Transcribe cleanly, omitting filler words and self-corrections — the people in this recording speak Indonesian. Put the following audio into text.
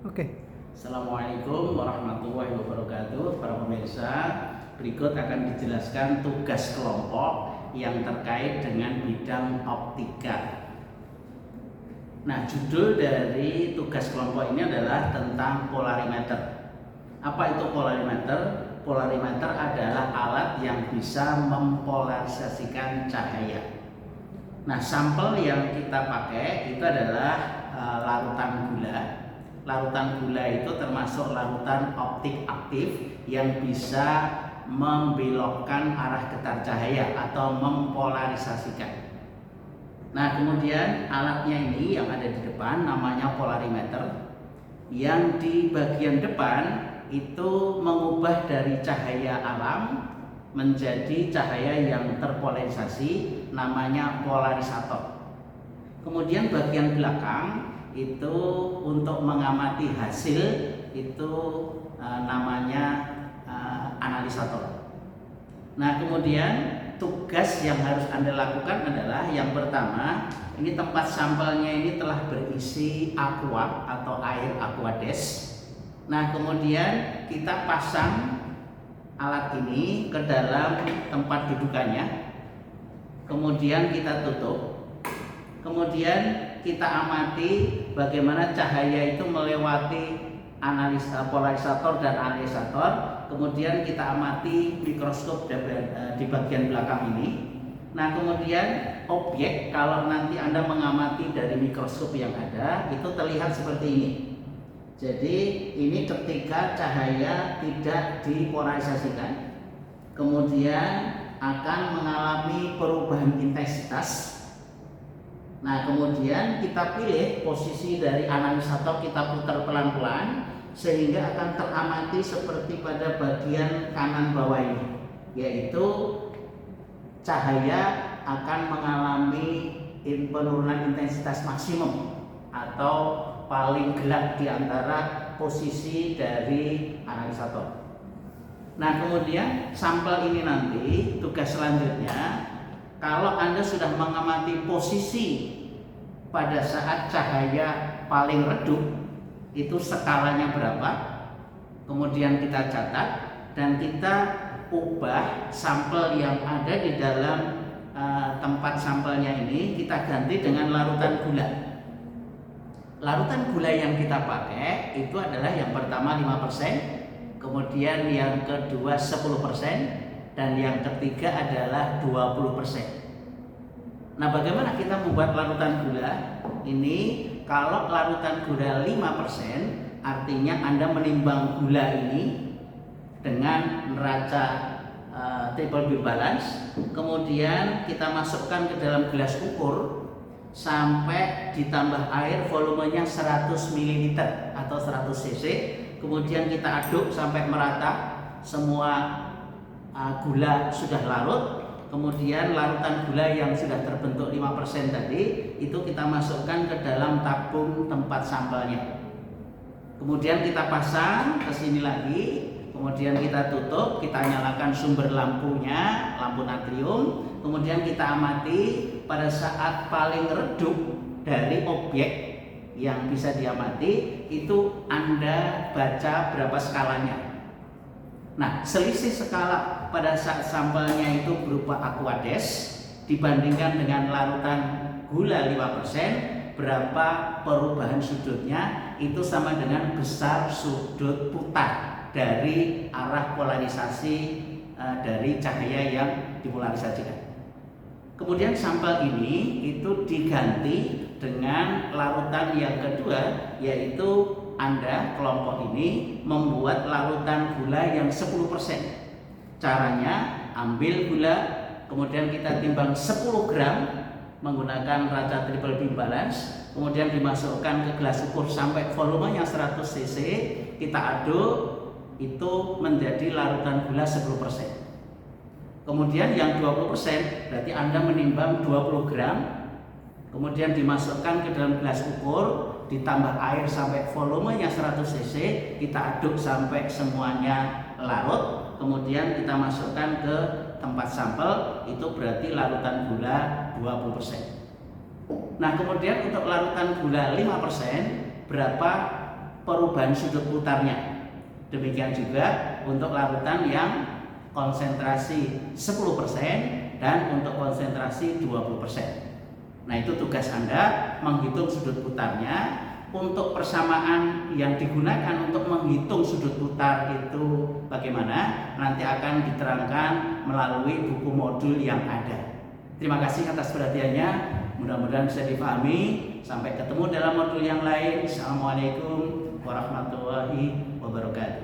Oke. Assalamualaikum warahmatullahi wabarakatuh. Para pemirsa, berikut akan dijelaskan tugas kelompok yang terkait dengan bidang optika. Nah, judul dari tugas kelompok ini adalah tentang polarimeter. Apa itu polarimeter? Polarimeter adalah alat yang bisa mempolarisasikan cahaya. Nah, sampel yang kita pakai itu adalah larutan gula. Larutan gula itu termasuk larutan optik aktif yang bisa membelokkan arah getar cahaya atau mempolarisasikan. Nah, kemudian alatnya ini yang ada di depan namanya polarimeter. Yang di bagian depan itu mengubah dari cahaya alam menjadi cahaya yang terpolarisasi, namanya polarisator. Kemudian bagian belakang itu untuk mengamati hasil itu namanya analisator. Nah, kemudian tugas yang harus Anda lakukan adalah yang pertama, ini tempat sampelnya ini telah berisi aqua atau air aquades. Nah, kemudian kita pasang alat ini ke dalam tempat dudukannya. Kemudian kita tutup. Kemudian kita amati bagaimana cahaya itu melewati polarisator dan analisator. Kemudian kita amati mikroskop di bagian belakang ini. Nah, kemudian objek kalau nanti Anda mengamati dari mikroskop yang ada itu terlihat seperti ini. Jadi ini ketika cahaya tidak dipolarisasikan, kemudian akan mengalami perubahan intensitas. Nah, kemudian kita pilih posisi dari analisator, kita putar pelan-pelan sehingga akan teramati seperti pada bagian kanan bawah ini, yaitu cahaya akan mengalami penurunan intensitas maksimum atau paling gelap di antara posisi dari analisator. Nah, kemudian sampel ini nanti tugas selanjutnya, kalau Anda sudah mengamati posisi pada saat cahaya paling redup, itu skalanya berapa, kemudian kita catat dan kita ubah sampel yang ada di dalam tempat sampelnya ini, kita ganti dengan larutan gula. Larutan gula yang kita pakai itu adalah yang pertama 5%, kemudian yang kedua 10%, dan yang ketiga adalah 20%. Nah, bagaimana kita membuat larutan gula? Ini kalau larutan gula 5%, artinya Anda menimbang gula ini dengan neraca triple beam balance, kemudian kita masukkan ke dalam gelas ukur sampai ditambah air volumenya 100 ml atau 100 cc, kemudian kita aduk sampai merata, semua gula sudah larut. Kemudian larutan gula yang sudah terbentuk 5% tadi itu kita masukkan ke dalam tabung tempat sampelnya. Kemudian kita pasang ke sini lagi, kemudian kita tutup, kita nyalakan sumber lampunya, lampu natrium. Kemudian kita amati pada saat paling redup dari objek yang bisa diamati itu Anda baca berapa skalanya. Nah, selisih skala pada saat sampelnya itu berupa aquades dibandingkan dengan larutan gula 5%, berapa perubahan sudutnya, itu sama dengan besar sudut putar dari arah polarisasi dari cahaya yang dipolarisasikan. Kemudian sampel ini itu diganti dengan larutan yang kedua, yaitu Anda kelompok ini membuat larutan gula yang 10%. Caranya ambil gula, kemudian kita timbang 10 gram menggunakan neraca triple beam balance, kemudian dimasukkan ke gelas ukur sampai volumenya 100 cc, kita aduk, itu menjadi larutan gula 10%. Kemudian yang 20% berarti Anda menimbang 20 gram, kemudian dimasukkan ke dalam gelas ukur, ditambah air sampai volumenya 100 cc, kita aduk sampai semuanya larut, kemudian kita masukkan ke tempat sampel, itu berarti larutan gula 20%. Nah, kemudian untuk larutan gula 5%, berapa perubahan sudut putarnya. Demikian juga untuk larutan yang konsentrasi 10% dan untuk konsentrasi 20%. Nah, itu tugas Anda menghitung sudut putarnya. Untuk persamaan yang digunakan untuk menghitung sudut putar itu bagaimana, nanti akan diterangkan melalui buku modul yang ada. Terima kasih atas perhatiannya, mudah-mudahan bisa dipahami. Sampai ketemu dalam modul yang lain. Assalamualaikum warahmatullahi wabarakatuh.